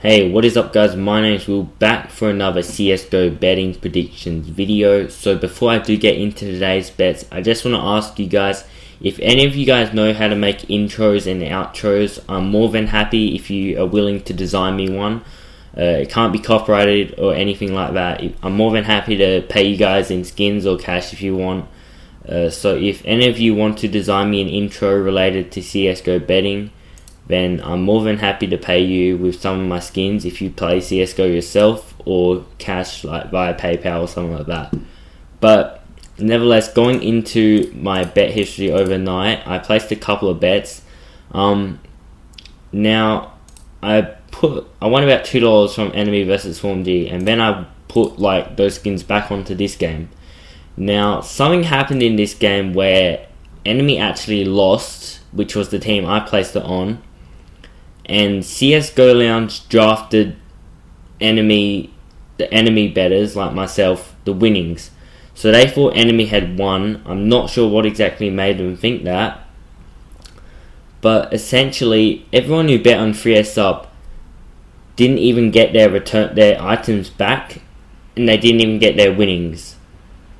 Hey, what is up guys, my name is Will, back for another CSGO betting predictions video. So before I do get into today's bets, I just want to ask you guys, if any of you guys know how to make intros and outros, I'm more than happy if you are willing to design me one. It can't be copyrighted or anything like that. I'm more than happy to pay you guys in skins or cash if you want. So if any of you want to design me an intro related to CSGO betting, then I'm more than happy to pay you with some of my skins if you play CSGO yourself, or cash like via PayPal or something like that. But nevertheless, going into my bet history overnight, I placed a couple of bets. Now I won about $2 from Enemy versus Form G, and then I put like those skins back onto this game. Now something happened in this game where Enemy actually lost, which was the team I placed it on, and CSGO Lounge drafted the enemy betters like myself the winnings. So they thought Enemy had won. I'm not sure what exactly made them think that, but essentially everyone who bet on 3S up didn't even get their items back, and they didn't even get their winnings.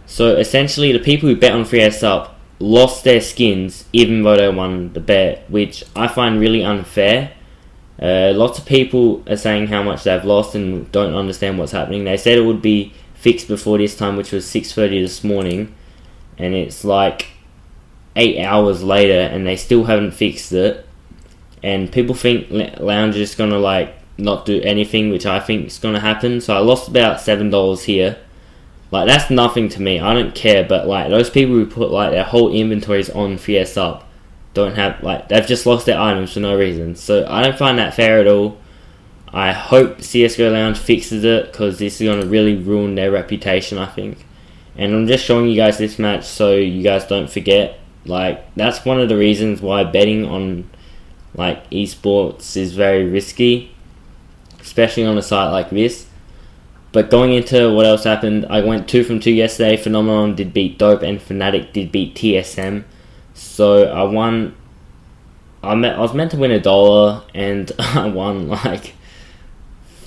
So essentially the people who bet on 3S up lost their skins even though they won the bet, which I find really unfair. Lots of people are saying how much they've lost and don't understand what's happening. They said it would be fixed before this time, which was 6:30 this morning, and it's like 8 hours later and they still haven't fixed it. And people think Lounge is gonna like not do anything, which I think is gonna happen. So I lost about $7 here. Like, that's nothing to me. I don't care. But like those people who put like their whole inventories on 3S up don't have, like, they've just lost their items for no reason. So I don't find that fair at all. I hope CSGO Lounge fixes it, because this is going to really ruin their reputation, I think. And I'm just showing you guys this match so you guys don't forget. Like, that's one of the reasons why betting on like esports is very risky, especially on a site like this. But going into what else happened, I went 2 from 2 yesterday. Phenomenon did beat Dope, and Fnatic did beat TSM. So I won. I was meant to win $1, and I won like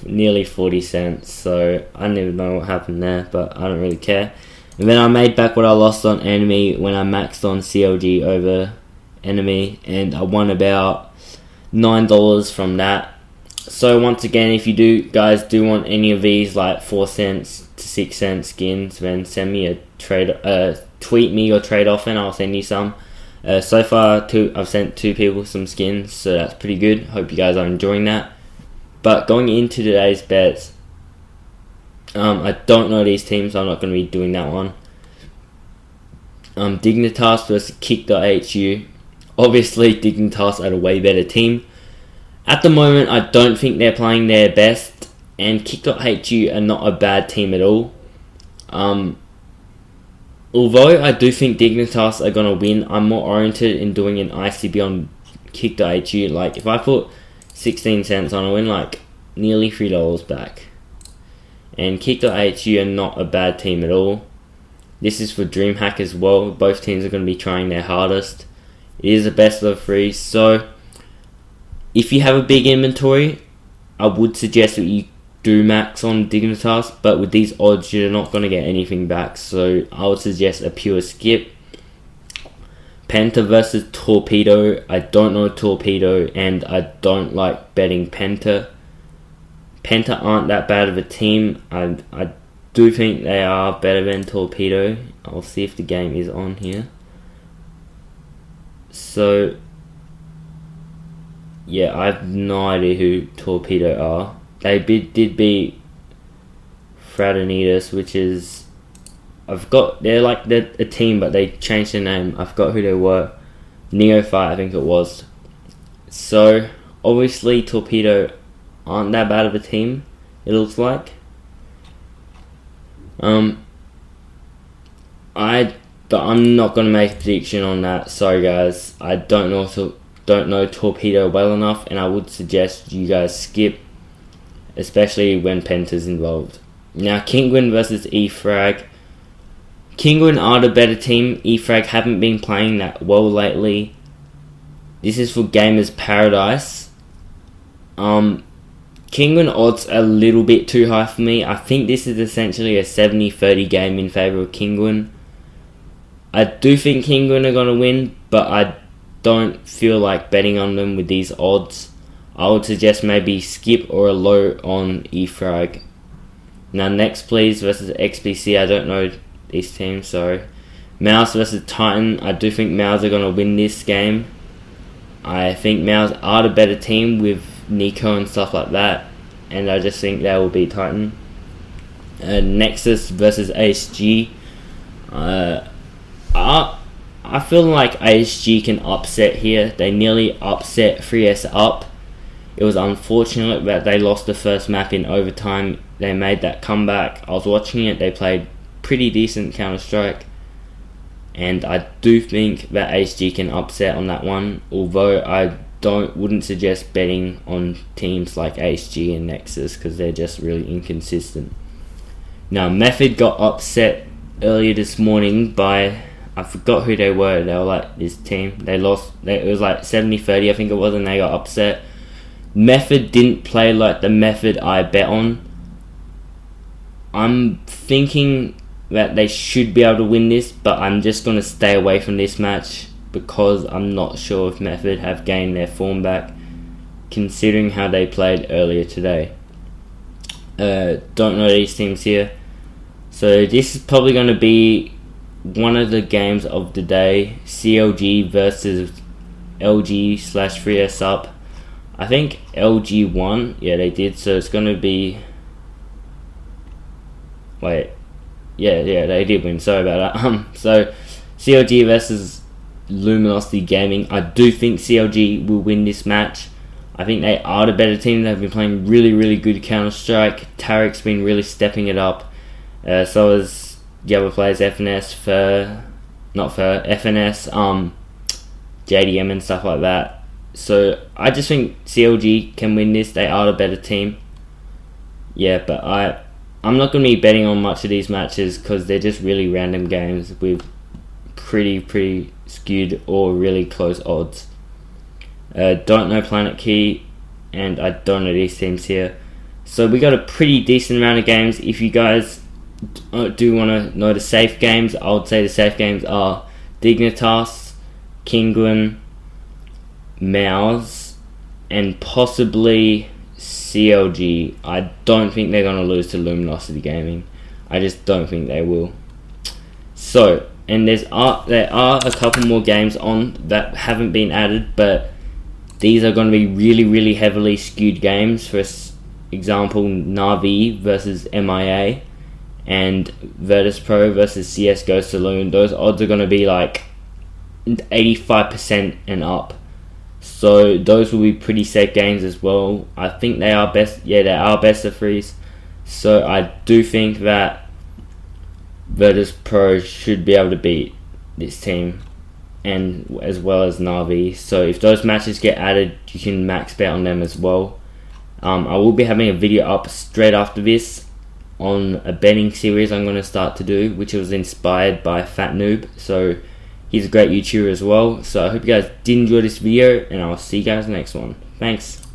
nearly 40 cents. So I don't even know what happened there, but I don't really care. And then I made back what I lost on Enemy when I maxed on CLG over Enemy, and I won about $9 from that. So once again, if you guys do want any of these like 4 cents to 6 cent skins, then send me a tweet me your trade offer and I'll send you some. So far, I've sent 2 people some skins, so that's pretty good. Hope you guys are enjoying that. But going into today's bets, I don't know these teams, so I'm not going to be doing that one. Dignitas versus Kick.hu. Obviously, Dignitas are a way better team. At the moment, I don't think they're playing their best, and Kick.hu are not a bad team at all. Although I do think Dignitas are going to win, I'm more oriented in doing an ICB on Kick.hu. Like, if I put 16 cents on, I win like nearly $3 back. And Kick.hu are not a bad team at all. This is for DreamHack as well. Both teams are going to be trying their hardest. It is a best of 3, so if you have a big inventory, I would suggest that you do max on Dignitas, but with these odds you're not going to get anything back, so I would suggest a pure skip. Penta versus Torpedo. I don't know Torpedo, and I don't like betting Penta. Penta aren't that bad of a team. I do think they are better than Torpedo. I'll see if the game is on here. So yeah, I have no idea who Torpedo are. They did beat Fraternidis, which is, they're like a team, but they changed their name. I forgot who they were. Neophyte, I think it was. So obviously Torpedo aren't that bad of a team, it looks like. But I'm not gonna make a prediction on that. Sorry guys, I don't know Torpedo well enough, and I would suggest you guys skip, especially when Penta's involved. Now, Kinguin versus eFrag. Kinguin are the better team. eFrag haven't been playing that well lately. This is for Gamers Paradise. Kingun odds a little bit too high for me. I think this is essentially a 70-30 game in favour of Kingun. I do think Kingun are going to win, but I don't feel like betting on them with these odds. I would suggest maybe skip or a low on eFrag. Now next please versus XBC. I don't know these teams, sorry. Mouz versus Titan. I do think Mouz are going to win this game. I think Mouz are the better team with Nico and stuff like that, and I just think they will beat Titan. Nexus versus ASG. I feel like ASG can upset here. They nearly upset 3S up. It was unfortunate that they lost the first map in overtime. They made that comeback. I was watching it. They played pretty decent Counter-Strike, and I do think that ASG can upset on that one, although I wouldn't suggest betting on teams like ASG and Nexus because they're just really inconsistent. Now Method got upset earlier this morning by, I forgot who they were. They were like this team. They lost. It was like 70-30 I think it was, and they got upset. Method didn't play like the Method I bet on. I'm thinking that they should be able to win this, but I'm just going to stay away from this match because I'm not sure if Method have gained their form back considering how they played earlier today. Don't know these teams here. So this is probably going to be one of the games of the day. CLG versus LG/3S up. I think LG won. Yeah, they did. So it's going to be... Wait. Yeah, they did win. Sorry about that. So CLG versus Luminosity Gaming. I do think CLG will win this match. I think they are the better team. They've been playing really, really good Counter-Strike. Tarek's been really stepping it up. So has the other players, FNS, JDM and stuff like that. So I just think CLG can win this. They are the better team. Yeah, but I'm not going to be betting on much of these matches because they're just really random games with pretty skewed or really close odds. Don't know Planet Key, and I don't know these teams here. So we got a pretty decent amount of games. If you guys do want to know the safe games, I would say the safe games are Dignitas, Kingun, Mouz, and possibly CLG. I don't think they're going to lose to Luminosity Gaming. I just don't think they will. So, and there are a couple more games on that haven't been added, but these are going to be really heavily skewed games. For example, Navi versus MIA and Virtus Pro versus CSGO Saloon. Those odds are going to be like 85% and up. So those will be pretty safe games as well. I think they are best. Yeah, they are best of threes. So I do think that Virtus Pro should be able to beat this team, and as well as Navi. So if those matches get added, you can max bet on them as well. I will be having a video up straight after this on a betting series I'm going to start to do, which was inspired by Fat Noob. So he's a great YouTuber as well. So I hope you guys did enjoy this video, and I'll see you guys next one. Thanks.